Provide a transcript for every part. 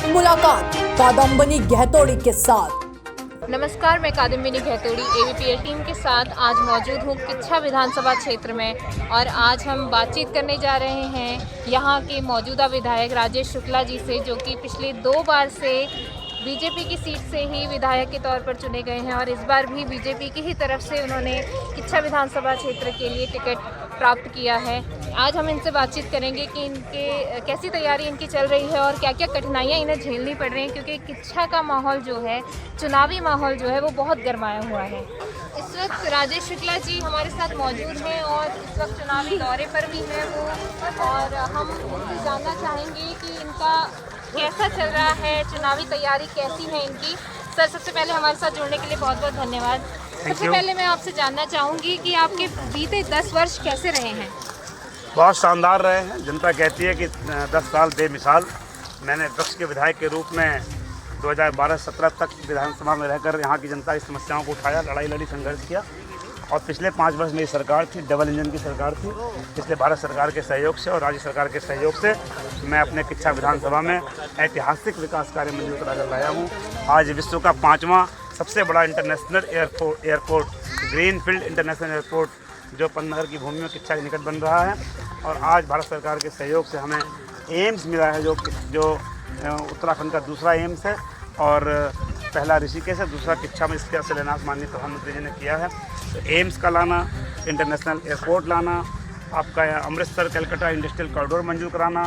मुलाकात कादम्बिनी गहतोड़ी के साथ। नमस्कार, मैं कादम्बिनी गहतोड़ी एबीपी टीम के साथ आज मौजूद हूँ किच्छा विधानसभा क्षेत्र में और आज हम बातचीत करने जा रहे हैं यहाँ के मौजूदा विधायक राजेश शुक्ला जी से, जो कि पिछले 2 बार से बीजेपी की सीट से ही विधायक के तौर पर चुने गए हैं और इस बार भी बीजेपी की ही तरफ से उन्होंने किच्छा विधानसभा क्षेत्र के लिए टिकट प्राप्त किया है। आज हम इनसे बातचीत करेंगे कि इनके कैसी तैयारी इनकी चल रही है और क्या क्या कठिनाइयाँ इन्हें झेलनी पड़ रही हैं, क्योंकि किच्छा का माहौल जो है, चुनावी माहौल जो है, वो बहुत गरमाया हुआ है। इस वक्त राजेश शुक्ला जी हमारे साथ मौजूद हैं और इस वक्त चुनावी दौरे पर भी हैं वो, और हम उनसे जानना चाहेंगे कि इनका कैसा चल रहा है, चुनावी तैयारी कैसी है इनकी। सर, सबसे पहले हमारे साथ जुड़ने के लिए बहुत बहुत धन्यवाद। सबसे पहले मैं आपसे जानना चाहूँगी कि आपके बीते 10 वर्ष कैसे रहे हैं? बहुत शानदार रहे हैं। जनता कहती है कि 10 साल बेमिसाल। मैंने विपक्ष के विधायक के रूप में 2012-17 तक विधानसभा में रहकर यहाँ की जनता की समस्याओं को उठाया, लड़ाई लड़ी, संघर्ष किया। और पिछले 5 वर्ष मेरी सरकार थी, डबल इंजन की सरकार थी। इसलिए भारत सरकार के सहयोग से और राज्य सरकार के सहयोग से मैं अपने किच्छा विधानसभा में ऐतिहासिक विकास कार्य मंजूर कराकर लाया हूँ। आज विश्व का 5वां सबसे बड़ा international airport greenfield international airport जो पन्नगर की भूमि में किच्छा के निकट बन रहा है। और आज भारत सरकार के सहयोग से हमें एम्स मिला है, जो उत्तराखंड का दूसरा एम्स है और पहला ऋषिकेश है, दूसरा किच्छा में इसका शिलान्यास माननीय प्रधानमंत्री जी ने किया है। तो एम्स का लाना, इंटरनेशनल एयरपोर्ट लाना, आपका अमृतसर कलकत्ता इंडस्ट्रियल कॉरिडोर मंजूर कराना,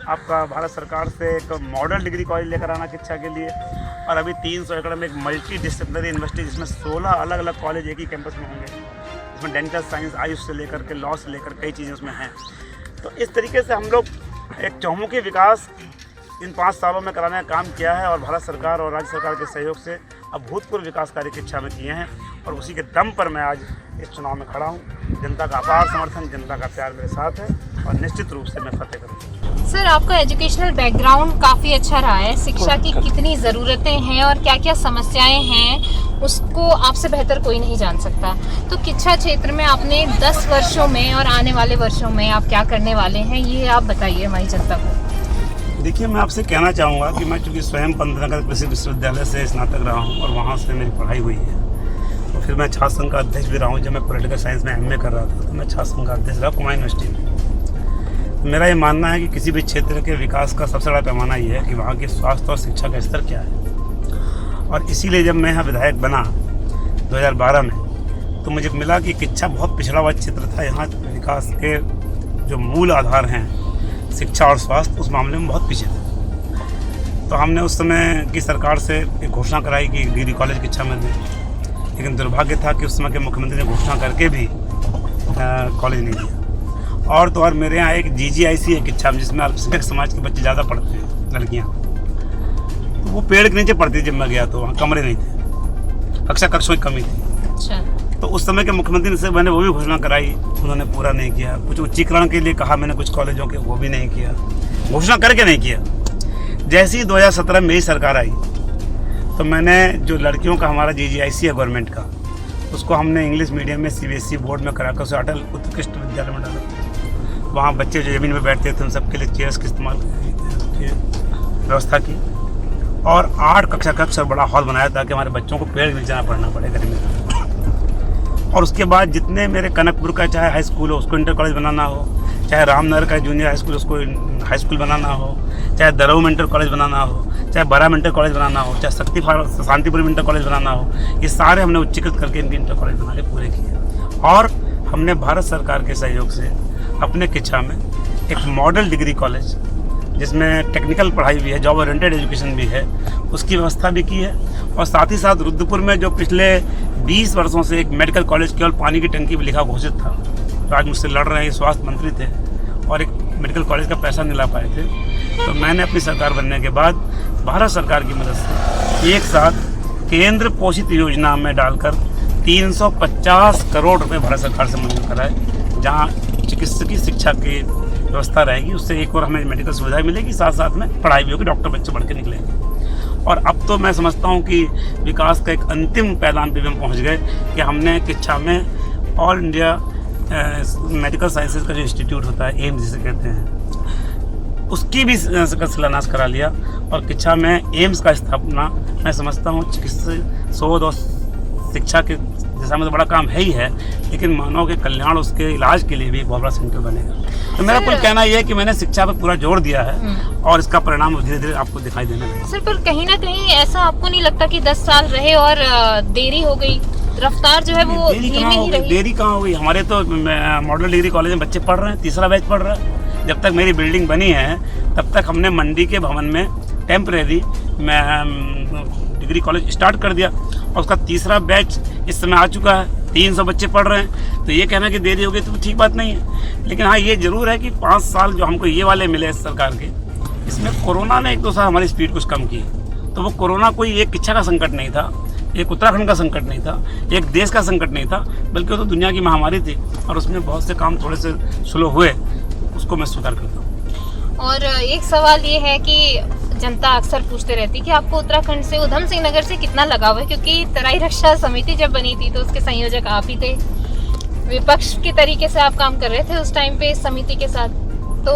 आपका भारत सरकार से एक मॉडल डिग्री कॉलेज लेकर आना किच्छा के लिए, और अभी 300 एकड़ में एक मल्टी डिसिप्लिनरी यूनिवर्सिटी जिसमें 16 अलग अलग कॉलेज एक ही कैंपस में होंगे, जिसमें डेंटल साइंस, आयुष से लेकर के लॉ से लेकर कई चीज़ें उसमें हैं। तो इस तरीके से हम लोग एक चहुमुखी विकास इन 5 सालों में कराने का काम किया है और भारत सरकार और राज्य सरकार के सहयोग से अभूतपूर्व विकास कार्य किच्छा में किए हैं। और उसी के दम पर मैं आज इस चुनाव में खड़ा हूँ। जनता का अपार समर्थन, जनता का प्यार मेरे साथ है और निश्चित रूप से मैं फतेह करूँगा। सर, आपका एजुकेशनल बैकग्राउंड काफ़ी अच्छा रहा है। शिक्षा की कितनी ज़रूरतें हैं और क्या क्या समस्याएं हैं, उसको आपसे बेहतर कोई नहीं जान सकता। तो किच्छा क्षेत्र में आपने 10 वर्षों में और आने वाले वर्षों में आप क्या करने वाले हैं, ये आप बताइए हमारी जनता को। देखिए, मैं आपसे कहना चाहूँगा कि मैं चूँकि स्वयं पंतनगर कृषि विश्वविद्यालय से स्नातक रहा हूँ और वहाँ से मेरी पढ़ाई हुई है, और फिर मैं छात्र संघ का अध्यक्ष भी रहा हूँ। जब मैं पॉलिटिकल साइंस में MA कर रहा था तो मैं छात्र संघ का अध्यक्ष रहा कुमाऊं यूनिवर्सिटी में। मेरा ये मानना है कि किसी भी क्षेत्र के विकास का सबसे बड़ा पैमाना ये है कि वहाँ के स्वास्थ्य और शिक्षा का स्तर क्या है। और इसीलिए जब मैं यहाँ विधायक बना 2012 में, तो मुझे मिला कि किच्छा बहुत पिछड़ा हुआ क्षेत्र था। यहाँ विकास के जो मूल आधार हैं, शिक्षा और स्वास्थ्य, उस मामले में बहुत पीछे थे। तो हमने उस समय की सरकार से एक घोषणा कराई कि डिग्री कॉलेज किच्छा में दें, लेकिन दुर्भाग्य था कि उस समय के मुख्यमंत्री ने घोषणा करके भी कॉलेज नहीं दिया। और तो और मेरे यहाँ एक GGIC है किच्छा में, जिसमें अल्पसंख्यक समाज के बच्चे ज़्यादा पढ़ते हैं, लड़कियाँ। तो वो पेड़ के नीचे पढ़ती जब मैं गया तो वहाँ कमरे नहीं थे, कक्षों की कमी थी। अच्छा। तो उस समय के मुख्यमंत्री से मैंने वो भी घोषणा कराई, उन्होंने पूरा नहीं किया। कुछ उच्चीकरण के लिए कहा मैंने कुछ कॉलेजों के, वो भी नहीं किया, घोषणा करके नहीं किया। जैसे ही 2017 में मेरी सरकार आई तो मैंने जो लड़कियों का हमारा GGIC है गवर्नमेंट का, उसको हमने इंग्लिश मीडियम में CBSE बोर्ड में कराकर उसे अटल उत्कृष्ट विद्यालय में डाला। वहाँ बच्चे जो ज़मीन में बैठते थे उन सबके लिए चेयर्स का इस्तेमाल की व्यवस्था की, और 8 कक्ष और बड़ा हॉल बनाया ताकि हमारे बच्चों को पेड़ के नीचे जाना पड़ना पड़े गर्मी में। और उसके बाद जितने मेरे कनकपुर का चाहे हाई स्कूल हो उसको इंटर कॉलेज बनाना हो, चाहे रामनगर का जूनियर हाई स्कूल उसको हाई स्कूल बनाना हो, चाहे दरऊ में इंटर कॉलेज बनाना हो, चाहे बरा में इंटर कॉलेज बनाना हो, चाहे शांतिपुर में इंटर कॉलेज बनाना हो, ये सारे हमने उच्चीकृत करके इनके इंटर कॉलेज बना के पूरे किए। और हमने भारत सरकार के सहयोग से अपने किच्छा में एक मॉडल डिग्री कॉलेज, जिसमें टेक्निकल पढ़ाई भी है, जॉब ओरिएंटेड एजुकेशन भी है, उसकी व्यवस्था भी की है। और साथ ही साथ रुद्रपुर में जो पिछले 20 वर्षों से एक मेडिकल कॉलेज केवल पानी की टंकी भी लिखा घोषित था, तो आज मुझसे लड़ रहे हैं, स्वास्थ्य मंत्री थे और एक मेडिकल कॉलेज का पैसा नहीं ला पाए थे। तो मैंने अपनी सरकार बनने के बाद भारत सरकार की मदद से एक साथ केंद्र पोषित योजना में डालकर 350 करोड़ रुपए भारत सरकार से मंजूर कराए, जहाँ चिकित्सकीय शिक्षा की व्यवस्था रहेगी। उससे एक और हमें मेडिकल सुविधाएं मिलेगी, साथ साथ में पढ़ाई भी होगी, डॉक्टर बच्चे बढ़ के निकलेंगे। और अब तो मैं समझता हूँ कि विकास का एक अंतिम पैमाने पे हम पहुँच गए कि हमने किच्छा में ऑल इंडिया मेडिकल साइंसेज का जो इंस्टीट्यूट होता है, एम्स जिसे कहते हैं, उसकी भी शिलान्यास करा लिया। और किच्छा में एम्स का स्थापना मैं समझता हूँ चिकित्सा शोध और शिक्षा के दिशा में तो बड़ा काम है ही है, लेकिन मानव के कल्याण उसके इलाज के लिए भी बहुत बड़ा सेंटर बनेगा। तो मेरा कुल कहना यह है कि मैंने शिक्षा पर पूरा जोर दिया है और इसका परिणाम धीरे धीरे आपको दिखाई देने लगेगा। सर, पर कहीं ना कहीं ऐसा आपको नहीं लगता कि 10 साल रहे और देरी हो गई, रफ्तार जो है वो धीमी ही रही? देरी कहाँ हो गई? हमारे तो मॉडल डिग्री कॉलेज में बच्चे पढ़ रहे हैं, तीसरा बैच पढ़ रहा है। जब तक मेरी बिल्डिंग बनी है तब तक हमने मंडी के भवन में टेम्परेरी डिग्री कॉलेज स्टार्ट कर दिया और उसका तीसरा बैच इस समय आ चुका है, 300 बच्चे पढ़ रहे हैं। तो ये कहना कि देरी हो गई तो ठीक बात नहीं है, लेकिन हाँ ये जरूर है कि 5 साल जो हमको ये वाले मिले सरकार के, इसमें कोरोना ने 1-2 साल हमारी स्पीड कुछ कम की। तो वो कोरोना कोई एक किच्छा का संकट नहीं था, एक उत्तराखंड का संकट नहीं था, एक देश का संकट नहीं था, बल्कि वो तो दुनिया की महामारी थी और उसमें बहुत से काम थोड़े से स्लो हुए, उसको मैं स्वीकार करता हूँ। और एक सवाल ये है कि जनता अक्सर पूछते रहती कि आपको उत्तराखंड से, उधम सिंह नगर से कितना लगाव है, क्योंकि तराई रक्षा समिति जब बनी थी तो उसके संयोजक आप ही थे, विपक्ष के तरीके से आप काम कर रहे थे उस टाइम पे इस समिति के साथ। तो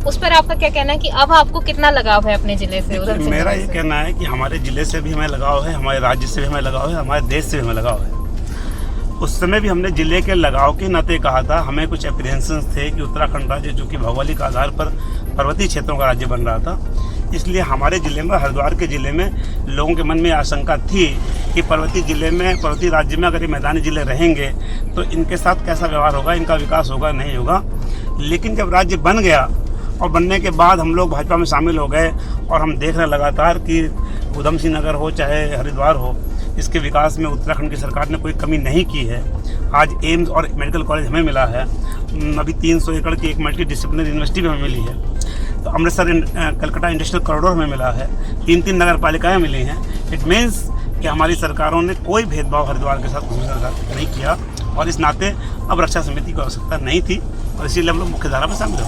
उस पर आपका क्या कहना है कि अब आपको कितना लगाव है अपने जिले से? उधम सिंह मेरा नगर ये से? कहना है कि हमारे जिले से भी हमें लगाव है, हमारे राज्य से भी हमें लगाव है, हमारे देश से भी हमें लगाव है। उस समय भी हमने जिले के लगाव के नाते कहा था, हमें कुछ एप्रीहेंशंस थे कि उत्तराखंड राज्य जो कि भौगोलिक आधार पर पर्वतीय क्षेत्रों का राज्य बन रहा था, इसलिए हमारे ज़िले में, हरिद्वार के ज़िले में लोगों के मन में आशंका थी कि पर्वतीय ज़िले में, पर्वतीय राज्य में अगर ये मैदानी ज़िले रहेंगे तो इनके साथ कैसा व्यवहार होगा, इनका विकास होगा नहीं होगा। लेकिन जब राज्य बन गया और बनने के बाद हम लोग भाजपा में शामिल हो गए और हम देख रहे लगातार कि उधम सिंह नगर हो चाहे हरिद्वार हो, इसके विकास में उत्तराखंड की सरकार ने कोई कमी नहीं की है। आज एम्स और मेडिकल कॉलेज हमें मिला है, अभी 300 एकड़ की एक मल्टी डिसिप्लिनरी यूनिवर्सिटी भी हमें मिली है, तो अमृतसर कलकत्ता इंडस्ट्रियल कॉरिडोर हमें मिला है, 3 नगर पालिकाएँ मिली हैं। इट मीन्स कि हमारी सरकारों ने कोई भेदभाव हरिद्वार के साथ नहीं किया और इस नाते अब रक्षा समिति की आवश्यकता नहीं थी और इसीलिए हम लोग मुख्य धारा में शामिल हो।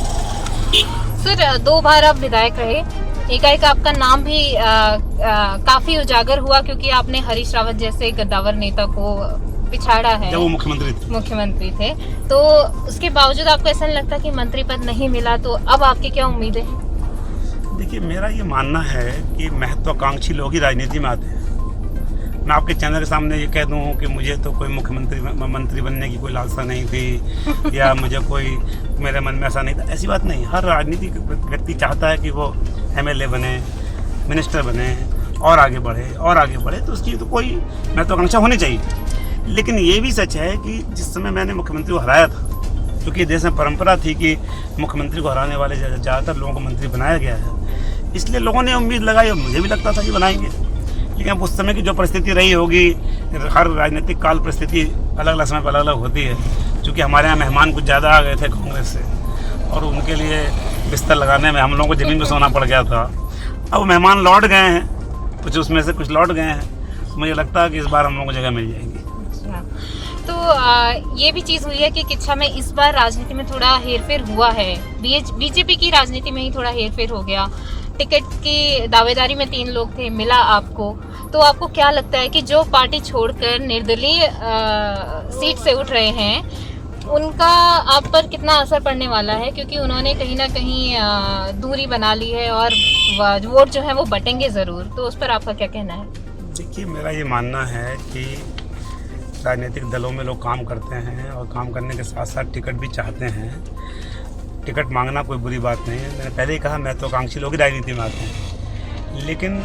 सर, 2 बार आप विधायक रहे, एकाएक आपका नाम भी काफी उजागर हुआ क्योंकि आपने हरीश रावत जैसे गद्दावर नेता को पिछाड़ा है जब वो मुख्यमंत्री थे। तो उसके बावजूद आपको ऐसा नहीं लगता कि मंत्री पद नहीं मिला? तो अब आपकी क्या उम्मीदें हैं? देखिए, मेरा ये मानना है कि महत्वाकांक्षी लोग ही राजनीति में आते हैं। मैं आपके चैनल के सामने ये कह दूं कि मुझे तो कोई मंत्री बनने की कोई लालसा नहीं थी या मुझे कोई, मेरे मन में ऐसा नहीं था, ऐसी बात नहीं। हर राजनीतिक व्यक्ति चाहता है कि वो MLA बने, मिनिस्टर बने और आगे बढ़े, तो उसकी तो कोई महत्वाकांक्षा होनी चाहिए। लेकिन ये भी सच है कि जिस समय मैंने मुख्यमंत्री को हराया था, क्योंकि देश में परंपरा थी कि मुख्यमंत्री को हराने वाले ज़्यादातर लोगों को मंत्री बनाया गया है, इसलिए लोगों ने उम्मीद लगाई और मुझे भी लगता था कि बनाएंगे। लेकिन अब उस समय की जो परिस्थिति रही होगी, हर राजनीतिक काल परिस्थिति अलग अलग समय पर अलग अलग होती है। क्योंकि हमारे यहाँ मेहमान कुछ ज़्यादा आ गए थे कांग्रेस से और उनके लिए बिस्तर लगाने में हम लोगों को ज़मीन पर सोना पड़ गया था। अब मेहमान लौट गए हैं, कुछ उसमें से कुछ लौट गए हैं, मुझे लगता है कि इस बार हम लोगों को जगह मिल जाएगी। तो ये भी चीज़ हुई है कि किच्छा में इस बार राजनीति में थोड़ा हेरफेर हुआ है, बीजेपी की राजनीति में ही थोड़ा हेरफेर हो गया। टिकट की दावेदारी में 3 लोग थे, मिला आपको। तो आपको क्या लगता है कि जो पार्टी छोड़कर निर्दलीय सीट से उठ रहे हैं, उनका आप पर कितना असर पड़ने वाला है? क्योंकि उन्होंने कहीं ना कहीं दूरी बना ली है और वोट जो है वो बटेंगे ज़रूर। तो उस पर आपका क्या कहना है? देखिए, मेरा ये मानना है कि राजनीतिक दलों में लोग काम करते हैं और काम करने के साथ साथ टिकट भी चाहते हैं। टिकट मांगना कोई बुरी बात नहीं है। मैंने पहले ही कहा, महत्वाकांक्षी लोग ही राजनीति में आते हैं। लेकिन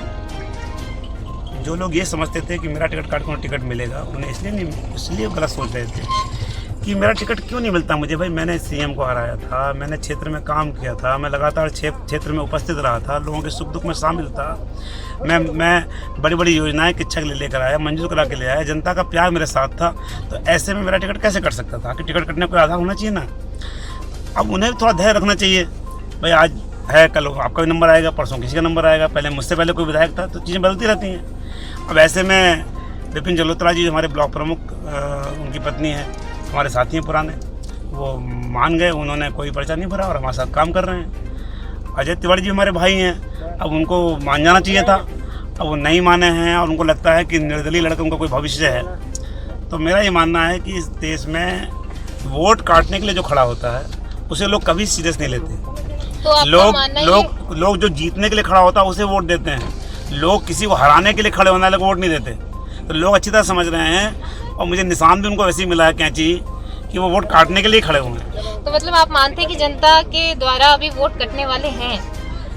जो लोग ये समझते थे कि मेरा टिकट काट कर टिकट मिलेगा, उन्हें इसलिए गलत सोच रहे थे कि मेरा टिकट क्यों नहीं मिलता मुझे। भाई, मैंने CM को हराया था, मैंने क्षेत्र में काम किया था, मैं लगातार क्षेत्र में उपस्थित रहा था, लोगों के सुख दुख में शामिल था, मैं बड़ी बड़ी योजनाएं किच्छा के लिए लेकर आया, मंजूर करा के ले आया, जनता का प्यार मेरे साथ था। तो ऐसे में मेरा टिकट कैसे कट सकता था? कि टिकट कटने का आधार होना चाहिए ना। अब उन्हें भी थोड़ा धैर्य रखना चाहिए। भाई, आज है, कल आपका भी नंबर आएगा, परसों किसी का नंबर आएगा, पहले मुझसे पहले कोई विधायक था, तो चीज़ें बदलती रहती हैं। अब ऐसे में विपिन जलोत्रा जी, हमारे ब्लॉक प्रमुख, उनकी पत्नी है, हमारे साथी हैं पुराने, वो मान गए, उन्होंने कोई पर्चा नहीं भरा और हमारे साथ काम कर रहे हैं। अजय तिवारी जी हमारे भाई हैं, अब उनको मान जाना चाहिए था, अब वो नहीं माने हैं और उनको लगता है कि निर्दलीय लड़का उनका कोई भविष्य है। तो मेरा ये मानना है कि इस देश में वोट काटने के लिए जो खड़ा होता है उसे लोग कभी सीरियस नहीं लेते। तो आपका मानना है लोग जो जीतने के लिए खड़ा होता है उसे वोट देते हैं, लोग किसी को हराने के लिए खड़े होने वाले को वोट नहीं देते। तो लोग अच्छी तरह समझ रहे हैं और मुझे निशान भी उनको वैसे ही मिला है कैंची कि वो वोट काटने के लिए खड़े हुए हैं। तो मतलब आप मानते हैं कि जनता के द्वारा अभी वोट कटने वाले हैं?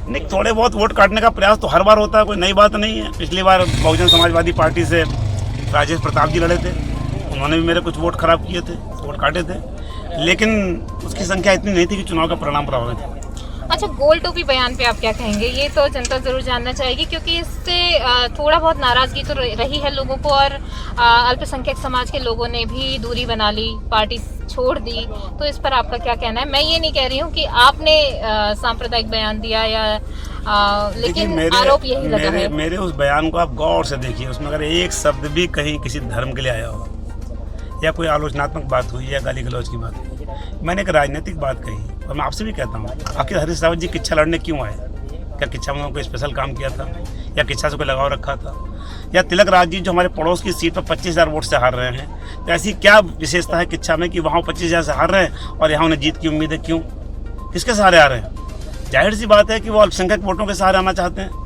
नहीं, थोड़े बहुत वोट काटने का प्रयास तो हर बार होता है, कोई नई बात नहीं है। पिछली बार बहुजन समाजवादी पार्टी से राजेश प्रताप जी लड़े थे, उन्होंने भी मेरे कुछ वोट खराब किए थे, वोट काटे थे, लेकिन उसकी संख्या इतनी नहीं थी कि चुनाव का परिणाम प्रभावित हो। अच्छा, गोल टोपी बयान पे आप क्या कहेंगे? ये तो जनता जरूर जानना चाहेगी, क्योंकि इससे थोड़ा बहुत नाराजगी तो रही है लोगों को, और अल्पसंख्यक समाज के लोगों ने भी दूरी बना ली, पार्टी छोड़ दी। तो इस पर आपका क्या कहना है? मैं ये नहीं कह रही हूँ कि आपने सांप्रदायिक बयान दिया या लेकिन आरोप यही लगा है। मेरे उस बयान को आप गौर से देखिए, उसमें अगर एक शब्द भी कहीं किसी धर्म के लिए आया हो या कोई आलोचनात्मक बात हुई या गाली गलौज की बात हुई, मैंने एक राजनीतिक बात कही। और मैं आपसे भी कहता हूँ, आखिर हरीश रावत जी किच्छा लड़ने क्यों आए? क्या किच्छा में कोई स्पेशल काम किया था या किच्छा से कोई लगाव रखा था? या तिलक राज जी जो हमारे पड़ोस की सीट पर 25,000 वोट से हार रहे हैं, तो ऐसी क्या विशेषता है किच्छा में कि वहाँ 25,000 से हार रहे हैं और यहाँ उन्हें जीत की उम्मीद है? क्यों, किसके सहारे आ रहे हैं? जाहिर सी बात है कि वो अल्पसंख्यक वोटों के सहारे आना चाहते हैं।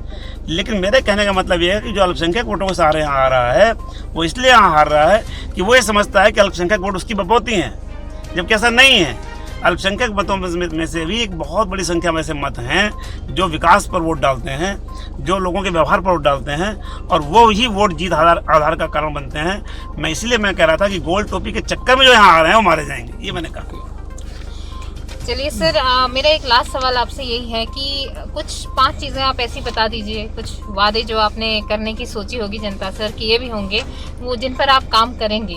लेकिन मेरे कहने का मतलब ये है कि जो अल्पसंख्यक वोटों के सहारे यहाँ आ रहा है वो इसलिए यहाँ हार रहा है कि वो ये समझता है कि अल्पसंख्यक वोट उसकी बपौती हैं, जबकि ऐसा नहीं है। अल्पसंख्यक मतों में से भी एक बहुत बड़ी संख्या में से मत हैं जो विकास पर वोट डालते हैं, जो लोगों के व्यवहार पर वोट डालते हैं, और वो ही वोट जीत आधार का कारण बनते हैं। मैं कह रहा था कि गोल टोपी के चक्कर में जो यहाँ आ रहे हैं वो मारे जाएंगे, ये मैंने कहा। चलिए सर, मेरा एक लास्ट सवाल आपसे यही है कि कुछ 5 चीज़ें आप ऐसी बता दीजिए, कुछ वादे जो आपने करने की सोची होगी जनता सर, किए भी होंगे, वो जिन पर आप काम करेंगे।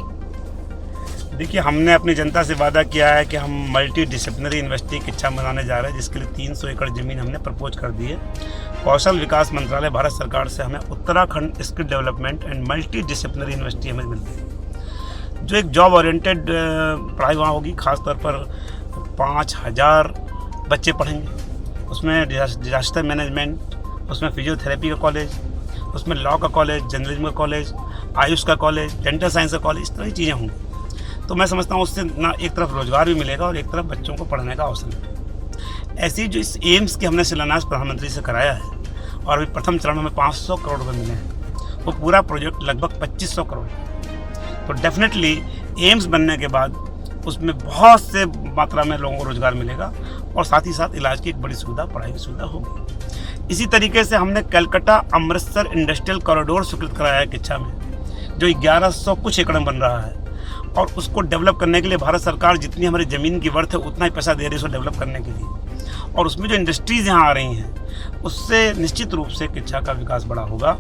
देखिए, हमने अपनी जनता से वादा किया है कि हम मल्टी डिसिप्लिनरी यूनिवर्सिटी किच्छा बनाने जा रहे हैं, जिसके लिए 300 एकड़ ज़मीन हमने प्रपोज कर दी है। कौशल विकास मंत्रालय भारत सरकार से हमें Uttarakhand skill development and multi disciplinary university हमें मिलती है, जो एक जॉब ओरिएंटेड पढ़ाई वहाँ होगी। खासतौर पर 5,000 बच्चे पढ़ेंगे, उसमें डिजास्टर मैनेजमेंट, उसमें फिजियोथेरेपी का कॉलेज, उसमें लॉ का कॉलेज, जर्नलिज्म का कॉलेज, आयुष का कॉलेज, डेंटल साइंस का कॉलेज, इस तरह की चीज़ें होंगी। तो मैं समझता हूँ उससे ना एक तरफ रोजगार भी मिलेगा और एक तरफ बच्चों को पढ़ने का अवसर मिलेगा। ऐसी जो इस एम्स के हमने शिलान्यास प्रधानमंत्री से कराया है और अभी प्रथम चरण में 500 करोड़ रुपये मिले हैं, वो पूरा प्रोजेक्ट लगभग 2500 करोड़। तो डेफिनेटली एम्स बनने के बाद उसमें बहुत से मात्रा में लोगों को रोजगार मिलेगा और साथ ही साथ इलाज की एक बड़ी सुविधा, पढ़ाई की सुविधा होगी। इसी तरीके से हमने कलकत्ता अमृतसर इंडस्ट्रियल कॉरिडोर स्वीकृत कराया है किच्छा में, जो 1100 कुछ एकड़ में बन रहा है, और उसको डेवलप करने के लिए भारत सरकार जितनी हमारी ज़मीन की वर्थ है उतना ही पैसा दे रही है उसको डेवलप करने के लिए। और उसमें जो इंडस्ट्रीज़ यहाँ आ रही हैं उससे निश्चित रूप से किच्छा का विकास बड़ा होगा।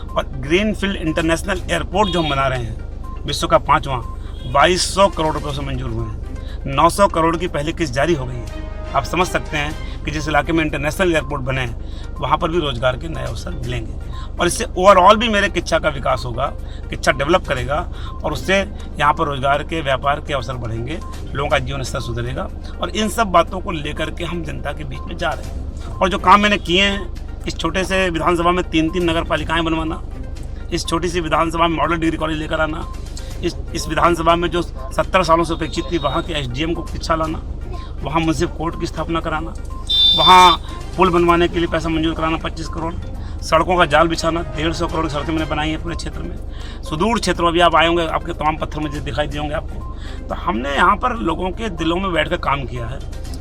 और ग्रीनफील्ड इंटरनेशनल एयरपोर्ट जो हम बना रहे हैं, विश्व का 5वां, 2200 करोड़ रुपये से मंजूर हुए हैं। 900 करोड़ की पहले किस्त जारी हो गई है। आप समझ सकते हैं कि जिस इलाके में इंटरनेशनल एयरपोर्ट बने हैं वहाँ पर भी रोजगार के नए अवसर मिलेंगे, और इससे ओवरऑल भी मेरे किच्छा का विकास होगा। किच्छा डेवलप करेगा और उससे यहाँ पर रोजगार के, व्यापार के अवसर बढ़ेंगे, लोगों का जीवन स्तर सुधरेगा। और इन सब बातों को लेकर के हम जनता के बीच में जा रहे हैं। और जो काम मैंने किए हैं, इस छोटे से विधानसभा में 3-3 नगर पालिकाएँ बनवाना, इस छोटी सी विधानसभा में मॉडल डिग्री कॉलेज लेकर आना, इस विधानसभा में जो 70 सालों से अपेक्षित थी वहाँ के SDM को किच्छा लाना, वहाँ मुंसिफ कोर्ट की स्थापना कराना, वहाँ पुल बनवाने के लिए पैसा मंजूर कराना 25 करोड़, सड़कों का जाल बिछाना, 150 करोड़ की सड़कें मैंने बनाई हैं पूरे क्षेत्र में। सुदूर क्षेत्रों में भी आप आए होंगे, आपके तमाम पत्थर मुझे दिखाई दिए होंगे आपको। तो हमने यहाँ पर लोगों के दिलों में बैठ कर काम किया है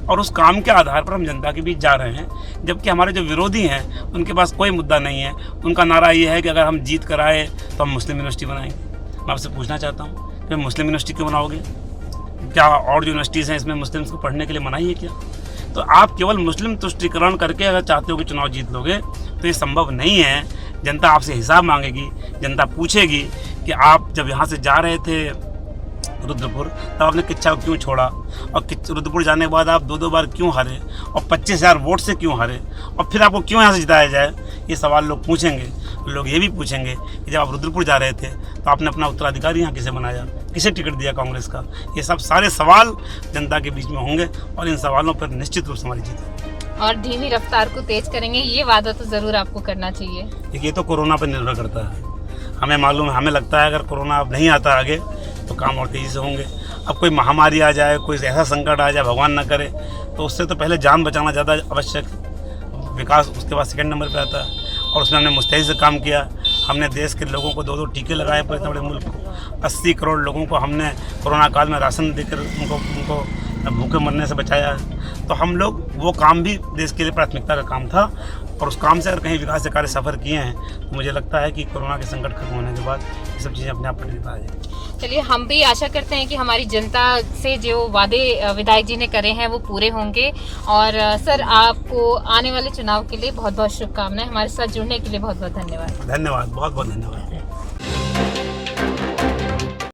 और उस काम के आधार पर हम जनता के बीच जा रहे हैं। जबकि हमारे जो विरोधी हैं उनके पास कोई मुद्दा नहीं है। उनका नारा ये है कि अगर हम जीत कर आए तो हम मुस्लिम यूनिवर्सिटी बनाएंगे। मैं आपसे पूछना चाहता हूँ कि मुस्लिम यूनिवर्सिटी क्यों बनाओगे? क्या और जो यूनिवर्सिटीज़ हैं इसमें मुस्लिम्स को पढ़ने के लिए मनाही है क्या? तो आप केवल मुस्लिम तुष्टीकरण करके अगर चाहते हो कि चुनाव जीत लोगे तो ये संभव नहीं है। जनता आपसे हिसाब मांगेगी, जनता पूछेगी कि आप जब यहाँ से जा रहे थे रुद्रपुर तब आपने किच्छा को क्यों छोड़ा, और रुद्रपुर जाने के बाद आप 2-2 बार क्यों हारे, और 25,000 वोट से क्यों हारे, और फिर आपको क्यों यहाँ से जिताया जाए। ये सवाल लोग पूछेंगे। लोग ये भी पूछेंगे कि जब आप रुद्रपुर जा रहे थे तो आपने अपना उत्तराधिकारी यहाँ किसे बनाया, किसे टिकट दिया कांग्रेस का। ये सब सारे सवाल जनता के बीच में होंगे और इन सवालों पर निश्चित रूप से हमारी जीत है। और धीमी रफ्तार को तेज करेंगे, ये वादा तो ज़रूर आपको करना चाहिए। ये तो कोरोना पर निर्भर करता है। हमें मालूम है, हमें लगता है अगर कोरोना अब नहीं आता आगे तो काम और तेज़ी से होंगे। अब कोई महामारी आ जाए, कोई ऐसा संकट आ जाए, भगवान न करे, तो उससे तो पहले जान बचाना ज़्यादा आवश्यक है। विकास उसके बाद सेकंड नंबर पे आता है। और उसमें हमने मुस्तैदी से काम किया। हमने देश के लोगों को 2-2 टीके लगाए पूरे इतने बड़े मुल्क को। 80 करोड़ लोगों को हमने कोरोना काल में राशन देकर उनको भूखे मरने से बचाया। तो हम लोग वो काम भी देश के लिए प्राथमिकता का काम था, और उस काम से अगर कहीं विकास के कार्य सफ़र किए हैं तो मुझे लगता है कि कोरोना के संकट खत्म होने के बाद ये सब चीज़ें अपने आप पटरी आ जाएंगी। चलिए, हम भी आशा करते हैं कि हमारी जनता से जो वादे विधायक जी ने करे हैं वो पूरे होंगे। और सर, आपको आने वाले चुनाव के लिए बहुत बहुत शुभकामनाएं। हमारे साथ जुड़ने के लिए बहुत बहुत धन्यवाद। धन्यवाद, बहुत बहुत धन्यवाद।